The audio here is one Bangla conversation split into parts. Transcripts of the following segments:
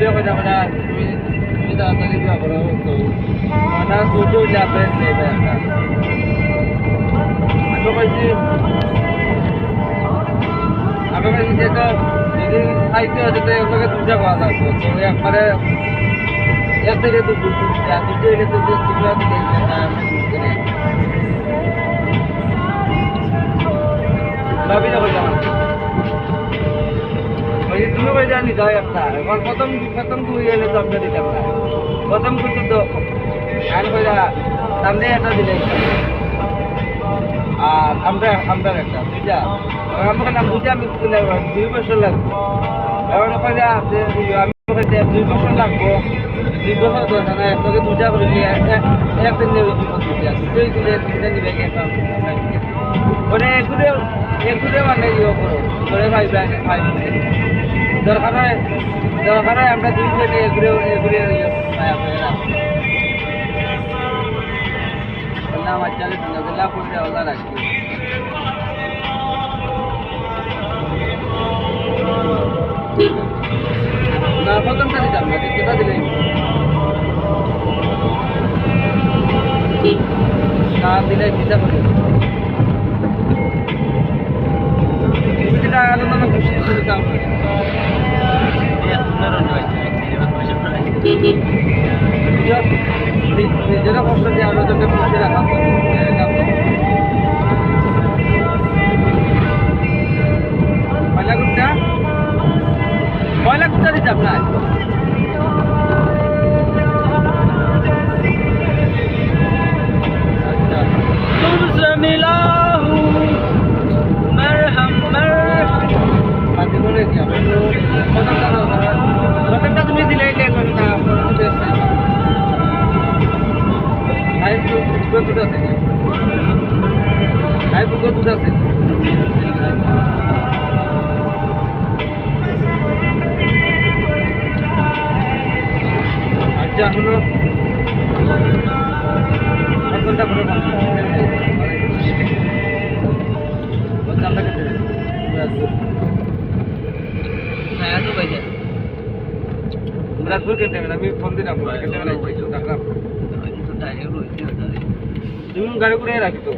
দুটো কথা কথা তুমি তাড়াতাড়ি বিয়া করো তো না দুটো যাবে নেবে একটা আমি কইছি যে তো যদি খাইতে হচ্ছে তো এগুলোকে দুটা পাওয়া লাগবে তো একবারে এক থেকে দুটো এলে তো দুটো ভাবি না কইলাম ওই তুমি কই জানি দাও একটা এখন প্রথম তুমি গেলে তো আমরা দিতাম না প্রথম কিন্তু তো আইন কইরা সামনে একটা দিলে আর আমরা একটা দুইটা আমাকে নাম বুঝে আমি 2 বছর লাগবে এখন কইরা আমি 2 বছর লাগবো 2 বছর দরকার না তোকে দুটা করে নিয়ে একদিন নিয়ে দুই দিলে তিনটা নিবে কেন মানে এগুলো মানে ইয়ে করো করে ভাই দরকার হয় আমরা দুইজনে এগুলো ইয়ে আমার চালে দিলা করে ওলা রাখি না প্রথমটা দিতাম না দ্বিতীয়টা দিলে না দিলে চিন্তা করি আলোচনা খুশি দিতাম নিজেরা কষ্ট দিয়ে আলোচনা খুশি রাখা পয়লা কুটা দিতাম না तुमसे मिला हूँ मरहम बातें बोले क्या प्रथमটা তুমি দিলাই লে কোনটা আই বুক দুটো আছে আই বুক দুটো আছে আচ্ছা হলো কোনটা করে রাজপুর কেটে আমি ফোন দিলাম তুমি গাড়ি করে রাখি তো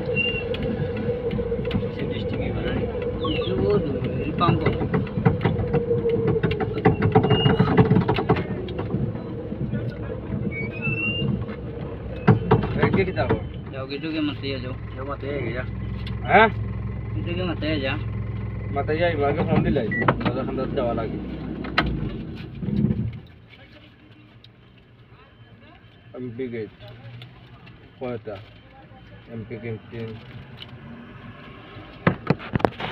Gitu ke mati aja. Ya mati ya. Hah? Gitu ke mati aja. Mati ya ibaga phone dilai. Daga khandar jawa lagi. MP gate. Kota. MP campaign.